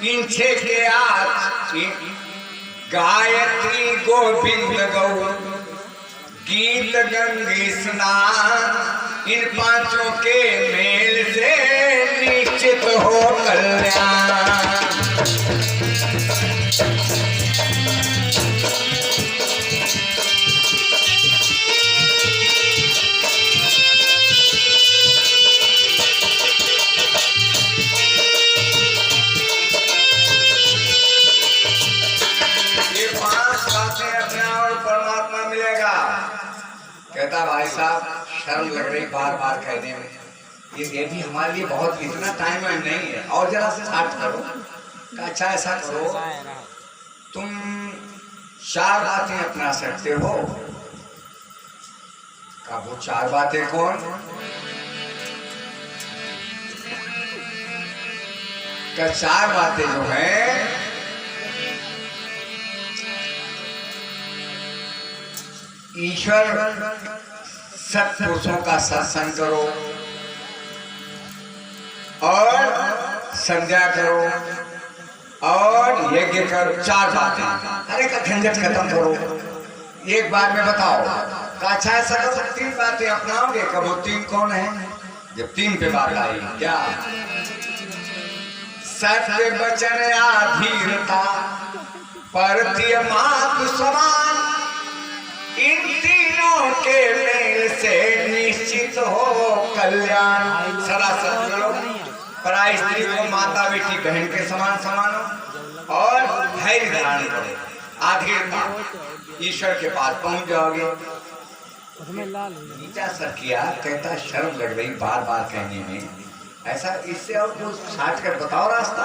इनसे के आज गायत्री गोविंद गौ गीत गंगे स्नान इन पांचों के मेल से निश्चित हो कल्याण। कहता भाई साहब शर्म लग रही बार बार कहने में, ये भी हमारे लिए बहुत इतना टाइम नहीं है और जरा से स्टार्ट करो। अच्छा ऐसा करो तुम 4 बातें अपना सकते हो। का वो 4 बातें कौन? का 4 बातें जो है ईश्वर सत्पुरुषों का सत्संग करो और संध्या करो और यज्ञ करो। 4 बातें, अरे का झंझट खत्म करो। एक बार में बताओ अच्छा ऐसा करो 3 बातें अपनाओगे। कब वो 3 कौन है? जब 3 पे बात आई क्या? सत्य वचन धीरता परतियमात समान इन तीनों के मेल से निश्चित हो कल्याण। सरासर करो, पराई स्त्री को माता बेटी बहन के समान समानो और धैर्य धारण करो। आधीरता ईश्वर के पास पहुंच जाओगे। नीचा सर किया, कहता शर्म लग रही बार बार कहने में, ऐसा इससे और कुछ छाट कर बताओ रास्ता।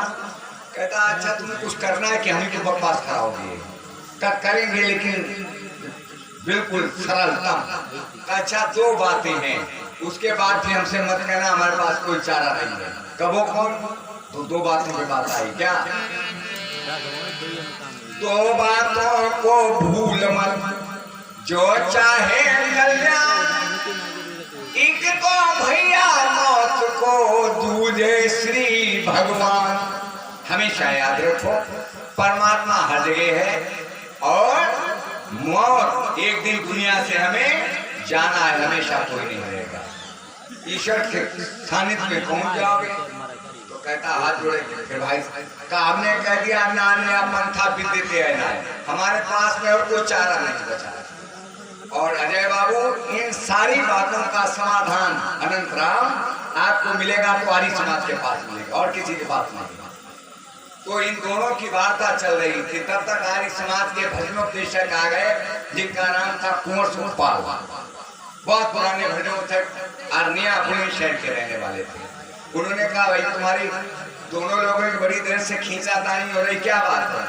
कहता अच्छा तुम्हें कुछ करना है कि हम तो बकवास कराओगे? करेंगे लेकिन बिल्कुल सरलतम। अच्छा 2 बातें हैं, उसके बाद फिर हमसे मत कहना हमारे पास कोई चारा नहीं है। कब वो कौन? तो 2 बातों की बात आई क्या? 2 बातों को भूल मत जो चाहे कल्याण। एक को भैया मौत को दूजे श्री भगवान। हमेशा याद रखो परमात्मा हर जगह है और मौत एक दिन दुनिया से हमें जाना है, हमेशा कोई नहीं रहेगा। ईश्वर के सानिध्य में पहुंच जाओगे। तो कहता हाथ जोड़े फिर भाई का हमने कह दिया ना पंथा विद्यते है ना, हमारे पास में और कोई चारा नहीं बचा। और अजय बाबू इन सारी बातों का समाधान अनंत राम आपको मिलेगा तो आर्य समाज के पास मिलेगा और किसी के पास नहीं। तो इन दोनों की वार्ता चल रही थी, तब तक आर्य समाज के भजनोपदेशक आ गए जिनका नाम था कुंवर सुखपाल। बहुत पुराने भजनोपदेशक अरनियापुरी शहर के रहने वाले थे। उन्होंने कहा भाई तुम्हारी दोनों लोगों की बड़ी देर से खींचातानी हो रही, क्या बात है?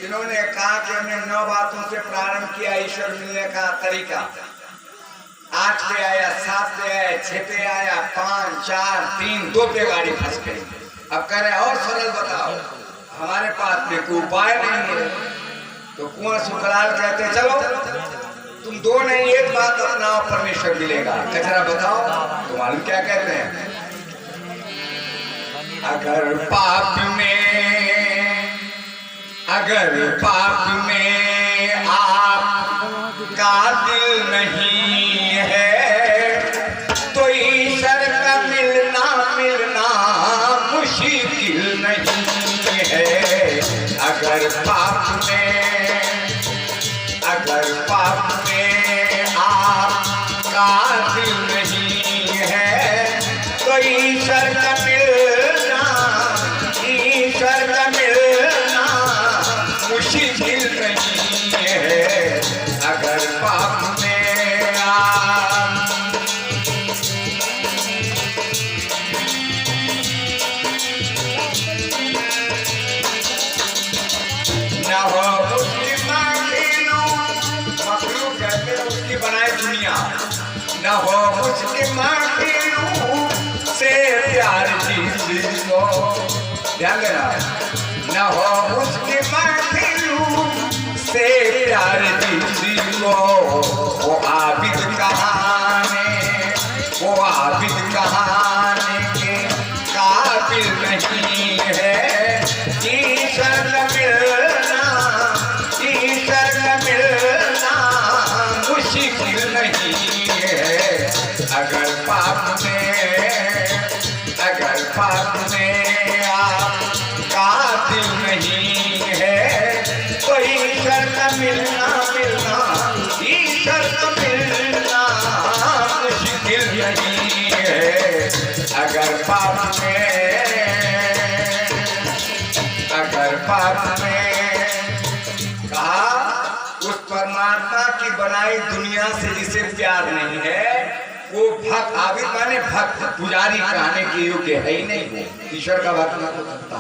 इन्होंने कहा कि हमने 9 बातों से प्रारंभ किया ईश्वर मिलने का तरीका। 8 पे आया, 7 पे आया, 6 पे आया, 5, 4, 3, 2 पे गाड़ी फंस गई। अब कह रहे और सरल बताओ, हमारे पास में कोई उपाय नहीं है। तो कुंवर सुखलाल कहते चलो तुम 2 नहीं 1 बात अपनाओ, परमेश्वर मिलेगा। कचरा बताओ तो मालूम क्या कहते हैं? अगर पाप में आपका दिल नहीं है तो ईश्वर का मिलना मुश्किल नहीं है। अगर पाप में आपका दिल नहीं है तो ईश्वर का मिलना मुश्किल नहीं है। अगर पाप में आप न हो उसकी मखलूक कहते हैं उसकी बनाई दुनिया, न हो उसकी माखिलू से प्यार जिसको, ध्यान देना, न हो उसकी माखिलू से प्यार जिसको वो आबिद कहाने के काबिल नहीं है। पाप में। कहा उस परमात्मा की बनाई दुनिया से जिसे प्यार नहीं है वो भक्त आबिद माने भक्त पुजारी कहने के योग्य है ही नहीं। वो ईश्वर का भक्त ना हो सकता।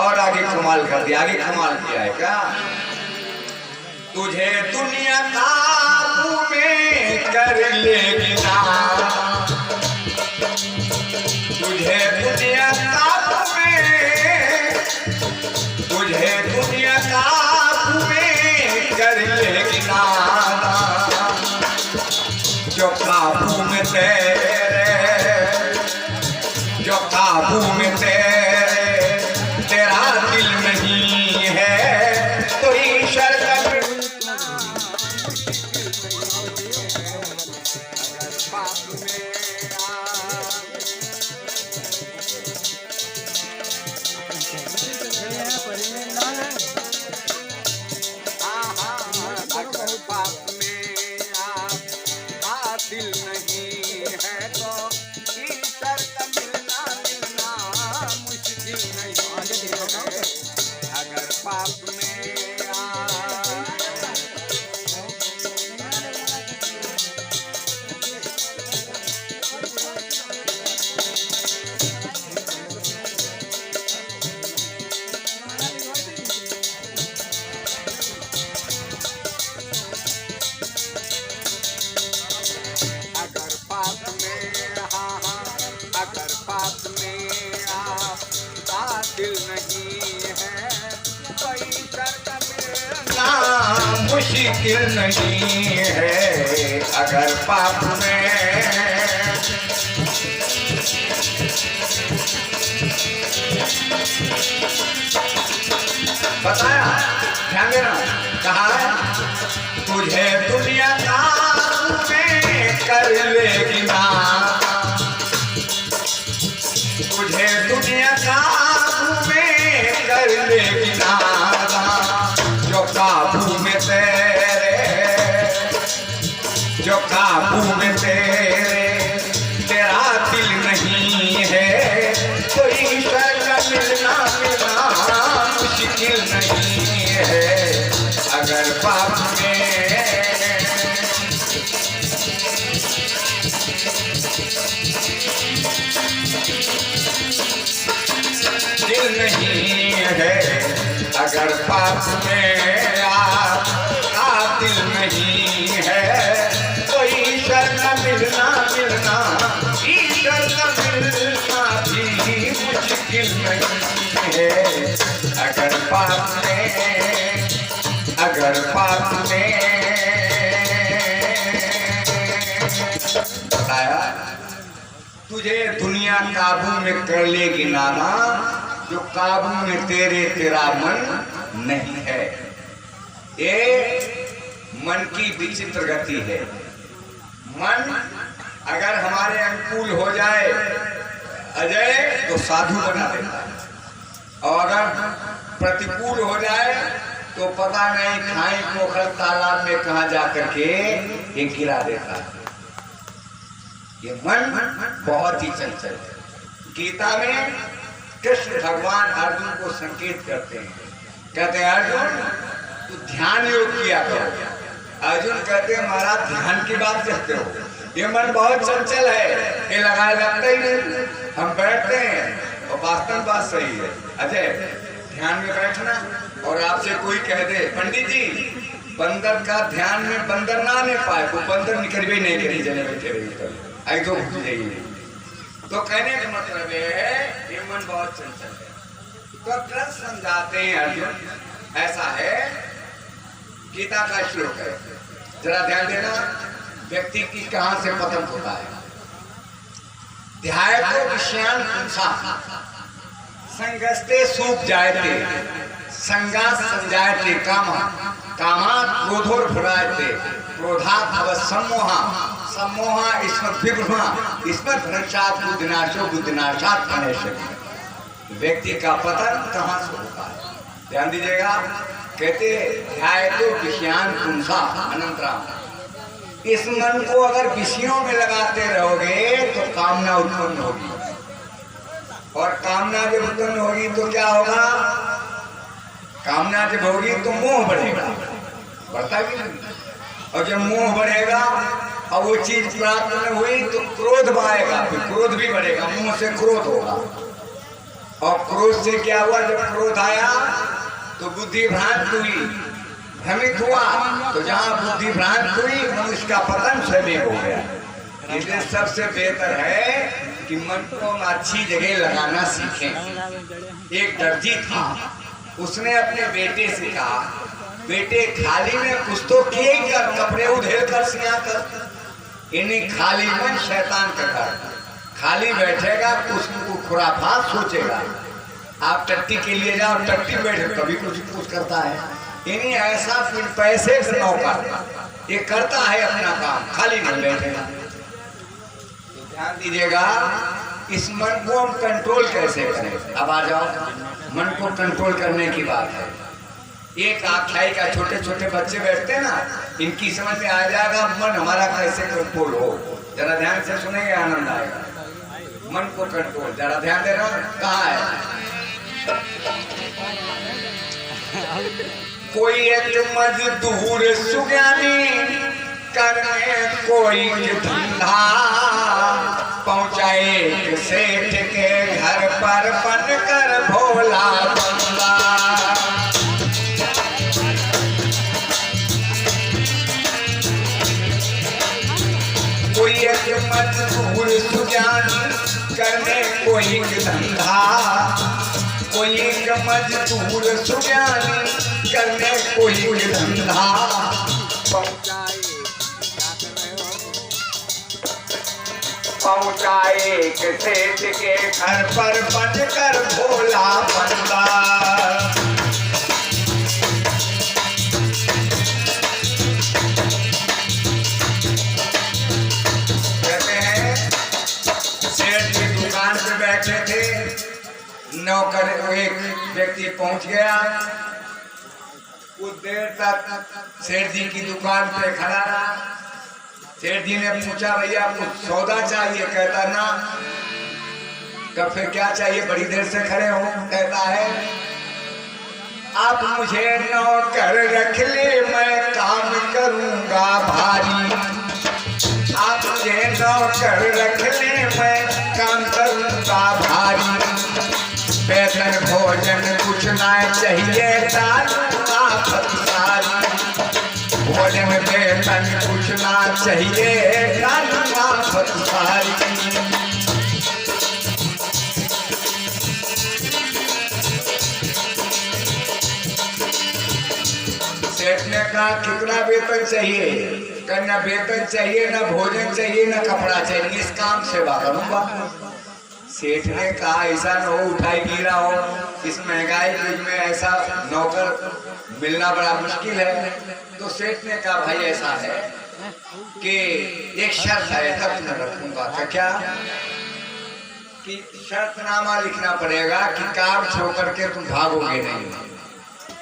और आगे कमाल कर दिया, आगे कमाल किया है क्या? तुझे दुनिया काबू में कर लेगी ना, तुझे दुनिया काबू में, तुझे दुनिया काबू में कर लेगी ना, जो काबू में तेरे, जो काबू में तेरा दिल नहीं है तो ईश्वर का दिल नहीं है तो ईश्वर का मिलना मुश्किल नहीं है। अगर पाप में दिल नहीं है तो ईश्वर का मिलना मुश्किल नहीं है। अगर पाप में बताया, ध्यान देना, कहा तुझे दुनिया काबू में कर लेगी ना, तुझे दुनिया काबू में कर लेगी ना, जो काबू में तेरे, जो काबू में तेरा दिल नहीं है तो ईश्वर का मिलना मुश्किल नहीं है। अगर पाप में दिल नहीं है, अगर पाप में आप दिल नहीं है तो ईश्वर का मिलना ईश्वर का मिलना भी मुश्किल नहीं है। अगर पाप में बताया तुझे दुनिया काबू में कर लेगी नाना, जो काबू में तेरा मन नहीं है। ये मन की विचित्र गति है। मन अगर हमारे अनुकूल हो जाए अजय तो साधु बना देता है, और अगर प्रतिकूल हो जाए तो पता नहीं खाई पोखर तालाब में कहाँ जाकर के ये गिरा देता है। ये मन बहुत ही चंचल है। गीता में कृष्ण भगवान अर्जुन को संकेत करते हैं, कहते हैं अर्जुन तू ध्यान योग किया करो। अर्जुन कहते हैं महाराज ध्यान की बात कहते हो, ये मन बहुत चंचल है, ये लगाए लगता ही नहीं। हम बैठते हैं और वास्तव बात सही है अजय, ध्यान में बैठना और आपसे कोई कह दे पंडित जी बंदर का ध्यान में बंदर ना ले पाए, वो बंदर निकल भी नहीं करी जने बैठे रही आई तो घुस जाइए। तो कहने का मतलब है ये मन बहुत चंचल है। तो कृष्ण समझाते हैं अर्जुन ऐसा है, गीता का श्लोक है, जरा ध्यान देना, व्यक्ति की कहां से पतन होता है। ध्याय को विषयान पुंसा संगस्ते सूख जायते, संगास संजायते कामा, कामात क्रोधोर भुरायते, क्रोधात भव सम्मोहा, सम्मोहा इसमत विभ्रमा, इसमत भ्रंशात बुद्धिनाशो, बुद्धिनाशात अनेशति। व्यक्ति का पतन कहां से होता है? ध्यान दीजिएगा, कहते ध्याय तो विषयान पुंसा अनंतराम, इस मन को अगर विषयों में लगाते रहोगे तो कामना उत्पन्न होगी, और कामना जब उत्पन्न होगी तो क्या होगा? कामना जब होगी तो मोह बढ़ेगा, बढ़ता भी नहीं। और जब मोह बढ़ेगा और वो चीज प्राप्त न हुई तो क्रोध आएगा, फिर क्रोध भी बढ़ेगा, मुंह से क्रोध होगा। और क्रोध से क्या हुआ, जब क्रोध आया तो बुद्धि भ्रांत हुई, भ्रमित हुआ, तो जहाँ बुद्धि भ्रांत हुई मनुष्य का पतन स्वयं हो गया। इसलिए सबसे बेहतर है कि मन को हम अच्छी जगह लगाना सीखें। एक दर्जी था, उसने अपने बेटे से कहा, बेटे खाली में कुछ तो किए ही कर, कपड़े उधेड़ कर सिया कर। इन्हें खाली मन शैतान का घर, खाली बैठेगा कुछ खुराफात सोचेगा। आप टट्टी के लिए जाओ, टट्टी बैठे कभी कुछ करता है। इन्हें ऐसा फिर पैसे से नौकर ये करता है अपना काम, खाली नहीं बैठेगा। ध्यान दीजिएगा, इस मन को हम कंट्रोल कैसे करें। अब आ जाओ, मन को कंट्रोल करने की बात है। एक आख्यायी का, छोटे छोटे बच्चे बैठते हैं ना, इनकी समझ में आ जाएगा मन हमारा कैसे कंट्रोल हो। जरा ध्यान से सुनेंगे, आनंद आएगा। मन को कंट्रोल, जरा ध्यान दे रहा हूं, कहाँ है। कोई एक मजदूर सुज्ञानी करने कोई धंधा, पहुंचाए सेठ के घर पर बनकर भोला बंदा। कोई एक मजदूर सुज्ञानी करने कोई धंधा, कोई एक मजदूर सुज्ञानी करने कोई धंधा, पहुंचाए सेठ के घर पर बनकर भोला बंदा। कहते हैं सेठ की दुकान पे बैठे थे, नौकर एक व्यक्ति पहुंच गया, कुछ देर तक सेठ जी की दुकान पे खड़ा रहा। सेठ जी ने पूछा, भैया कुछ सौदा चाहिए? कहता ना। कब फिर क्या चाहिए, बड़ी देर से खड़े हो? कहता है आप मुझे नौकर रख ले, मैं काम करूंगा भारी। आप मुझे नौकर रख ले, मैं काम करूंगा भारी। वेतन भोजन कुछ ना चाहिए, आफत सारी। भोजन वेतन कुछ ना चाहिए, आफत सारी। सेठ ने कहा कितना वेतन चाहिए? कहना वेतन चाहिए, ना भोजन चाहिए, ना कपड़ा चाहिए, इस काम सेवा करूंगा। सेठ ने कहा ऐसा न हो उठाई गिरा हो, इस महंगाई युग में ऐसा नौकर मिलना बड़ा मुश्किल है। तो सेठ ने कहा भाई ऐसा है कि एक शर्त है, तब मैं रखूंगा। तो क्या? कि शर्तनामा लिखना पड़ेगा कि काम छोड़ करके तुम भागोगे नहीं।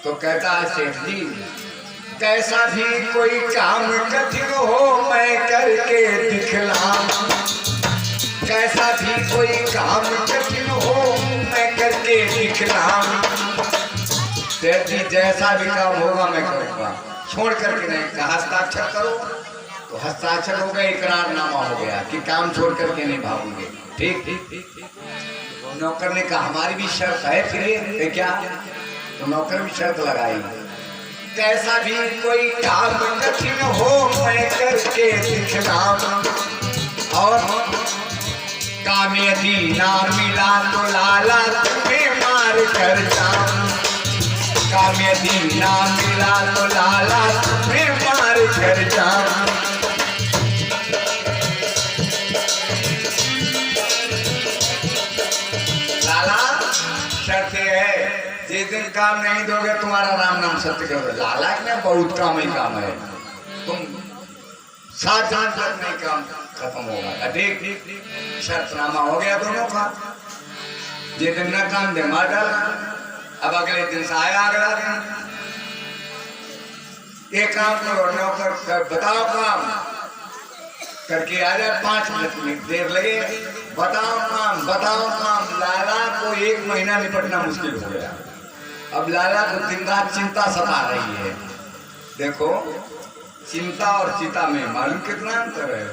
तो कहता है सेठ जी कैसा भी कोई काम कठिन हो मैं करके दिखलाऊं, कैसा भी कोई काम कठिन हो मैं करके दिखलाऊं। सेठ जी जैसा भी काम होगा मैं करूँगा, छोड़ करके नहीं। हस्ताक्षर करो, तो हस्ताक्षर हो गया, इकरारनामा हो गया कि काम छोड़ करके नहीं भागूंगे। ठीक ठीक। नौकर ने कहा हमारी भी शर्त है फिर ये क्या? तो नौकर भी शर्त लगाई, कैसा भी कोई काम कठिन हो मैं करके दिखलाऊं, और काम यदि ना मिला तो लाला तुम्हें मार कर जाऊं। काम यदि ना मिला तो लाला तुम्हें मार कर जाऊं। लाला शर्त है जिस दिन काम नहीं दोगे तुम्हारा राम नाम सत्य करोगे। लाला ने बहुत काम ही काम है, तुम 7 जान तक नहीं काम खत्म होगा। ठीक शर्तनामा हो गया दोनों का। जिस दिन न काम दे मार डाला। अब अगले दिन से आया अगला दिन, एक काम करो नौकर बताओ काम करके आ जाए, 5 मिनट देर लगे, बताओ काम बताओ काम। लाला को 1 महीना निपटना मुश्किल हो गया। अब लाला को दिन रात चिंता सता रही है। देखो चिंता और चिता में मालूम कितना अंतर है।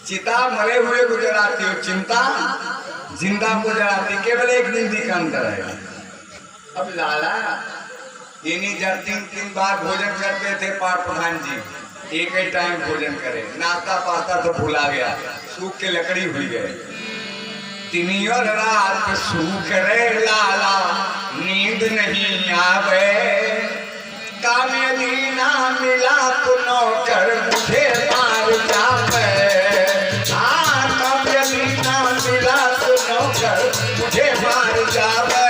चिता मरे हुए को जलाती हो, चिंता जिंदा को जलाती, केवल एक बिंदी का अंतर है। अब लाला इन्हीं जब 3 बार भोजन करते थे पाठ प्रधान जी, एक ही टाइम भोजन करे, नाश्ता पास्ता तो भुला गया, सूख के लकड़ी हुई गए। तिनियों रात सूख रे लाला, नींद नहीं आवे, कामयाबी ना मिला तो नौकर मुझे मार जावे। हाँ कामयाबी ना मिला तो नौकर मुझे मार जावे।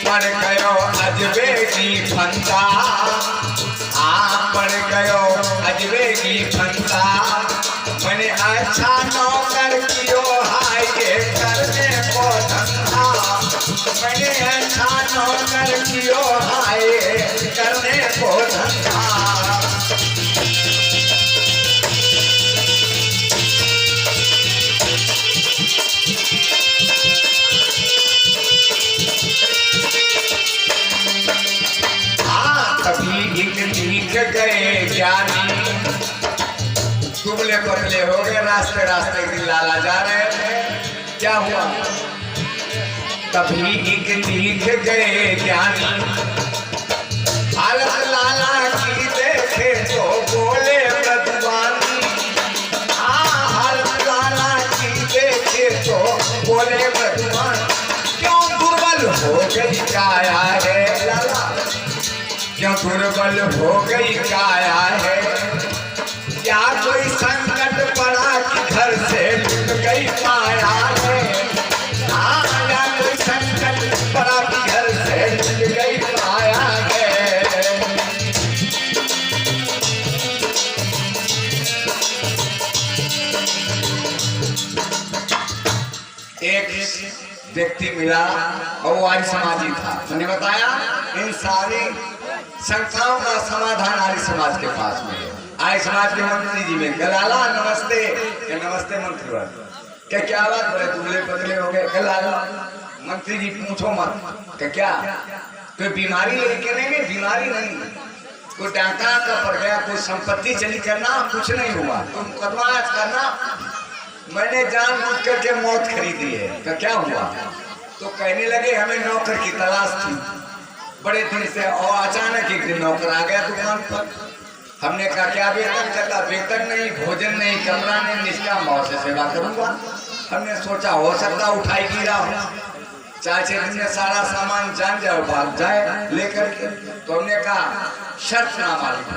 पड़ गयो अजबे की फंदा, पड़ गयो अजबे की फंदा, मैंने अच्छा नौकर कियो हाय ये करने को धंधा, मैंने अच्छा नौकर कियो हाय करने को धंधा। लिख गए ज्ञानी, दुबले पतले हो गए, रास्ते रास्ते की लाला जा रहे थे। क्या हुआ? तभी एक लिख गए ज्ञानी, हालत लाला की देखे तो बोले मृदुवानी। हालत लाला की देखे तो बोले मृदुवानी। क्यों दुर्बल हो गई काया है लाला, क्यों दुर्बल हो गई काया है, क्या कोई संकट पड़ा कि घर से लुट गई माया है। हाँ या कोई संकट पड़ा कि घर से लुट गई माया है। एक व्यक्ति मिला और वो आर्य समाजी था। मैंने बताया इन सारी शंकाओं का समाधान आर्य समाज के पास में है। आर्य समाज के मंत्री जी में लाला नमस्ते, नमस्ते मंत्री वर्ग, क्या बात बड़े दुबले पतले हो गए। लाला मंत्री जी पूछो मत, क्या कोई बीमारी लेके नहीं? बीमारी नहीं, कोई डाका का पड़ गया, कोई संपत्ति चली करना, कुछ नहीं हुआ, कोई मुकदमा करना, मैंने जानबूझ करके मौत खरीदी है। क्या हुआ? तो कहने लगे हमें नौकर की तलाश थी बड़े दिन से, और अचानक एक दिन नौकर आ गया दुकान पर। हमने कहा क्या वेतन? कहता वेतन नहीं, भोजन नहीं, कमरा नहीं, निष्काम भाव से सेवा करूंगा। हमने सोचा हो सकता उठाई गिरा हो, 4-6 दिन में सारा सामान जान जाओ, भाग जाए लेकर के। तो हमने कहा शर्त ना मालिक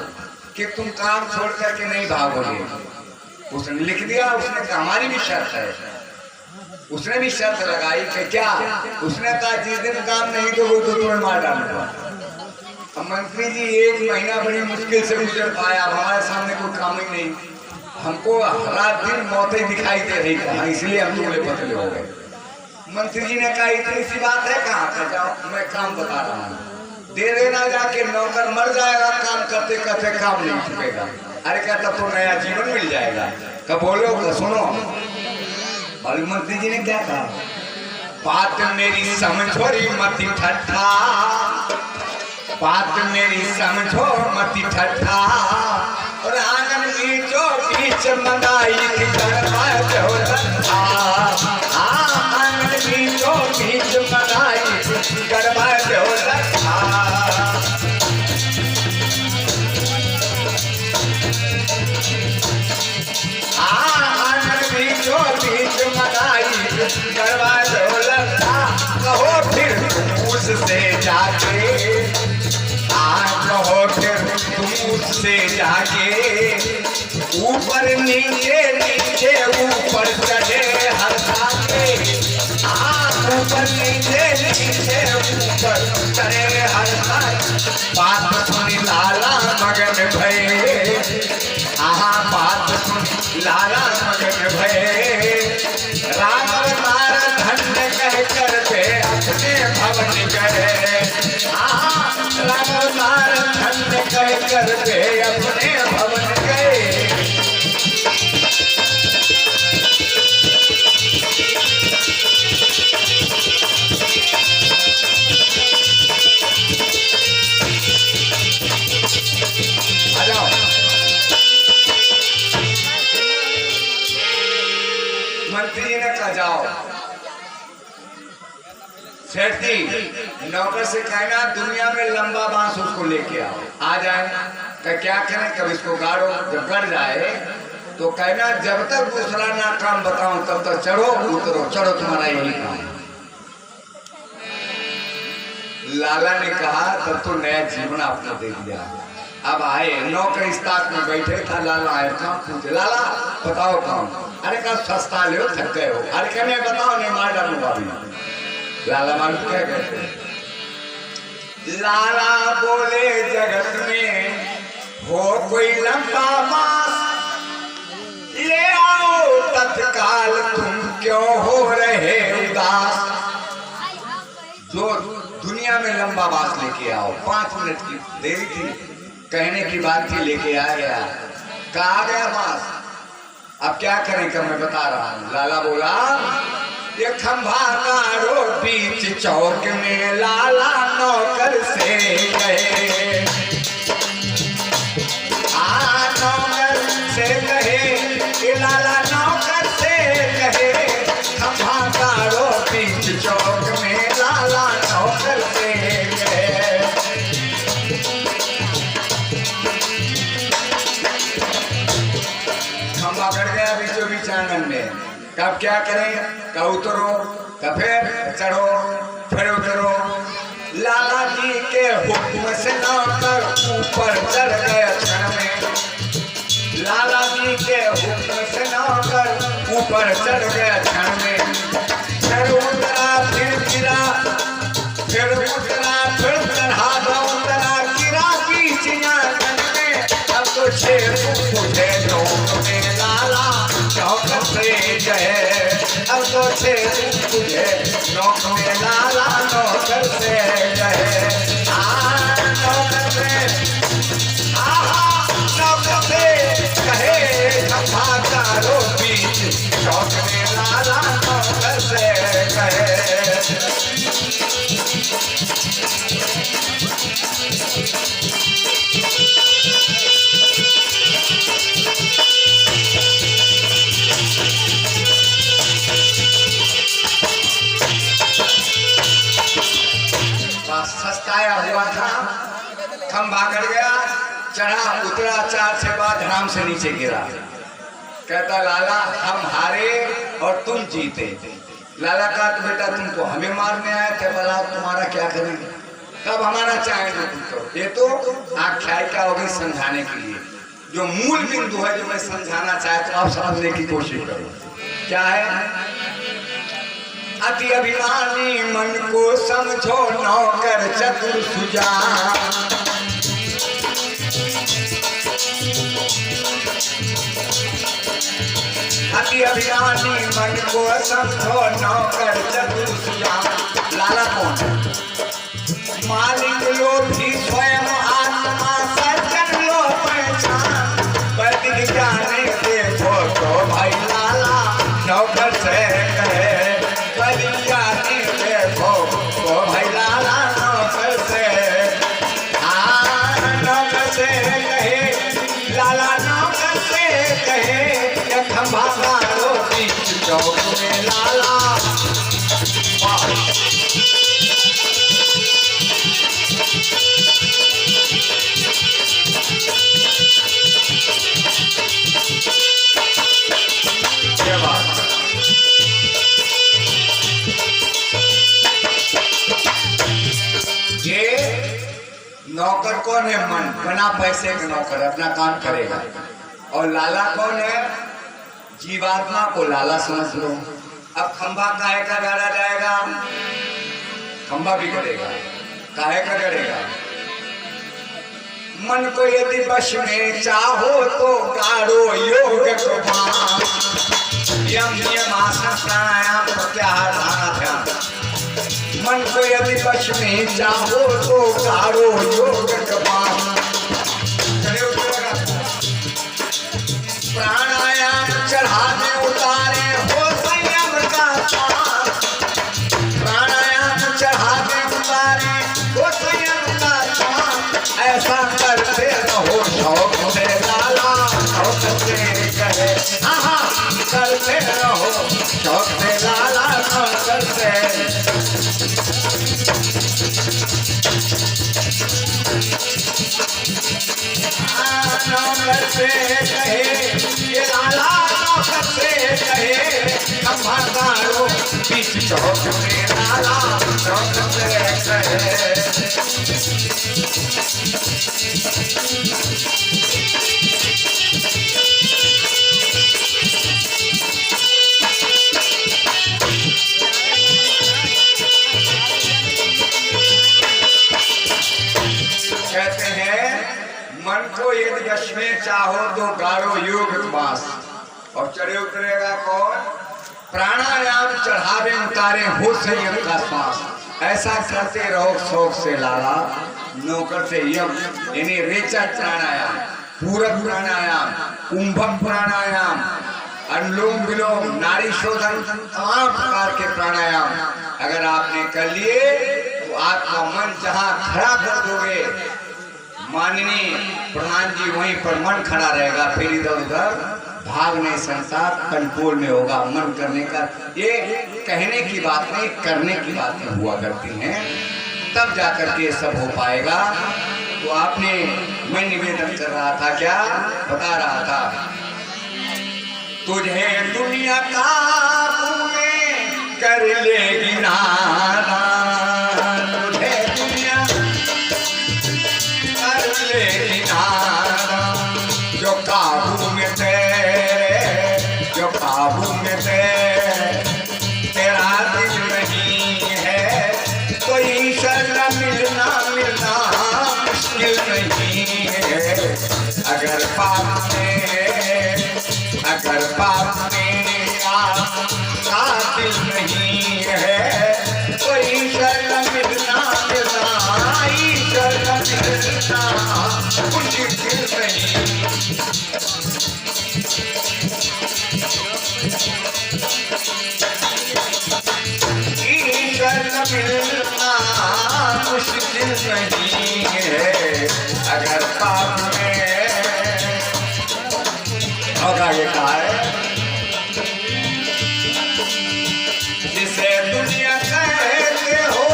कि तुम काम छोड़ करके नहीं भागोगे। उसने लिख दिया, उसने कहा हमारी भी शर्त है। उसने भी शर्त लगाई कि क्या? उसने कहा जिस दिन काम नहीं तो वो तो तुम्हें मार डालूंगा। अब मंत्री जी 1 महीना बड़ी मुश्किल से गुजर पाया, हमारे सामने कोई काम ही नहीं, हमको रात दिन मौतें दिखाई दे रही था, इसलिए हम दुबले पतले हो गए। मंत्री जी ने कहा इतनी सी बात है, कहाँ पर जाओ, मैं काम बता रहा हूँ, दे देना जाके, नौकर मर जाएगा काम करते करते, काम नहीं चुकेगा। अरे कहता तो नया जीवन मिल जाएगा। कब बोलो तो सुनो। और मंत्री जी ने क्या कहा? बात मेरी समझो री मती ठट्ठा, बात मेरी समझो मती ठट्ठा, और आंगन बीचो बीच मंगाई गरबा जो ठट्ठा। आंगन बीचो बीच मंगाई गरबा जो ठट्ठा। बीच मनाई करवा दो लगता, कहो फिर उससे जाके, कहो फिर तुम उससे जाके, ऊपर नीचे नीचे ऊपर चढ़े हर जाके। ऊपर नीचे नीचे ऊपर चढ़े हर जाके। बात सुनी लाला मगन भये, बात सुनी लाला मगन भये, राम अवतार धन्य कह कर पे अपने भवन गए। राम अवतार धन्य कह कर पे अपने भवन गए। मंत्री जी ने कहा जाओ सेठ जी नौकर से कहना दुनिया में लंबा बांस उसको लेके आओ, आ जाए। क्या करें, कब इसको गाड़ो, जब गड़ जाए तो कहना जब तक दूसरा ना काम बताऊं तब तक चढ़ो उतरो, चढ़ो तुम्हारा यही काम। लाला ने कहा तब तो नया जीवन आपने दे दिया। अब आए नौकर इस ताक में बैठे था, लाला आए काम पूछे, लाला बताओ काम। अरे कहा सस्ता ले थक गए हो। अरे कहने बताओ नहीं मार डालूंगा अभी। लाला मालूम क्या कहते, लाला बोले जगत में हो कोई लंबा बांस ले आओ तत्काल, तुम क्यों हो रहे उदास। जो दुनिया में लंबा बांस लेके आओ, 5 मिनट की देरी थी, कहने की बात थी, लेके आ गया। कहा गया बांस, अब क्या करें का मैं बता रहा हूं। लाला बोला ये खंभा गाड़ो बीच चौक में, लाला नौकर से गए, नौकर से कहे, लाला नौकर से कहे, खंभा गाड़ो बीच चौक में, लाला नौकर से गए। खंभा गड़ गया बीचों बीच आंगन में। कब क्या करें, कब उतरो, कब फिर चढ़ो, फिर उतरो। लाला जी के हुक्म से नौकर ऊपर चढ़ गए क्षण में, लाला जी के हुक्म से नौकर ऊपर चढ़ गए क्षण में। फिर उतरा फिर गिरा, फिर उतरा फिर चढ़ा दो, उतरा गिरा बीच आंगन में। अब तो 6 फुट मुझे नौक में, लाला नौकर से गए। अब तो 6 फुट मुझे नौक में, लाला नौकर से गए। नौकर से नौकर से कहे, खंभा गाड़ो बीच चौक में, लाला नौकर से कहे। सस्ताया हुआ था, खंभा गड़ गया, चढ़ा उतरा, 4 से बाद आराम से नीचे गिरा। कहता लाला हम हारे और तुम जीते। लाला कहा तो बेटा तुम तो हमें मारने आए थे, बोला तुम्हारा क्या करेंगे, कब हमारा चाहेंगे तुम तो। ये तो आख्यायिका होगी समझाने के लिए, जो मूल बिंदु है जो मैं समझाना चाहता हूँ आप समझने की कोशिश करो। क्या है, अति अभिमानी मन को समझो नौकर चतुर सुजान। अति अभिमानी मन को समझो नौकर चतुर सुजान। लाला कौन है, मालिक लो भी स्वयं आत्मा, सज्जन लो पहचान। वैदिक जाने देखो तो भाई लाला नौकर से कहे, देखो तो भाई लाला नौकर से। नौकर से कहे, लाला नौकर से कहे, खंभा गाड़ो बीच चौक में, लाला। नौकर कौन है, मन बना पैसे का नौकर, अपना काम करेगा। और लाला कौन है, जीवात्मा को लाला समझ लो। अब खंभा काहे का गाड़ा जाएगा, खंभा भी गड़ेगा, काहे का गड़ेगा। मन को यदि वश में चाहो तो गाड़ो योग को, यम नियम आसन प्राणायाम प्रत्याहार धारणा ध्यान। मन को यदि वश में चाहो तो गाड़ो योग कपान। प्राणायाम चढ़ाने उतारे हो संयम का पान। प्राणायाम चढ़ाने उतारे हो संयम का पान। ऐसा करते रहो शौक से, लाला शौक से कहे, करते करते रहो, शौक से लाला नौकर से। नौकर से कहे ये लाला नौकर से कहे, खम्भा गाड़ो बीच चौक में लाला नौकर से कहे। कहते हैं मन को यदि वश में चाहो तो गाड़ो योग उपवास, और चढ़े उतरेगा कौन? प्राणायाम चढ़ावे उतारे हो संयम का श्वास। ऐसा करते रहो शौक से लाला नौकर से यम, यानी रेचक प्राणायाम, पूरक प्राणायाम, कुंभक प्राणायाम, अनुलोम विलोम, नाड़ी शोधन, तमाम प्रकार के प्राणायाम अगर आपने कर लिए तो आपका मन जहाँ खड़ा कर दोगे माननीय प्रधान जी वहीं पर मन खड़ा रहेगा, फिर इधर उधर भागने संसार कंट्रोल में होगा। मन करने का ये कहने की बात नहीं, करने की बातें हुआ करती हैं, तब जाकर के सब हो पाएगा। तो आपने मैं निवेदन कर रहा था, क्या बता रहा था, तुझे दुनिया काबू में कर लेगी नादान, तुझे दुनिया कर लेगी नादान, जो काबू में तेरे, जो काबू में तेरा दिल नहीं है, कोई शर्म मिलना मिलना मुश्किल नहीं है। अगर पाप में आपका दिल नहीं है, कोई शर्म मिलना मिलना, शर्म मिलना मुश्किल नहीं। मिलना मुश्किल नहीं है अगर पाप में। और आगे कहा है, जिसे दुनिया कहते हो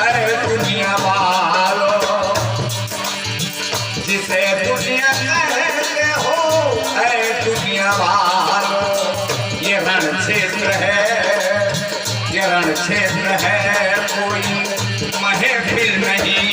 अरे दुनिया वालों, जिसे दुनिया कहते हो अरे दुनिया वालों, ये रण क्षेत्र है, ये रण क्षेत्र है, कोई महफिल नहीं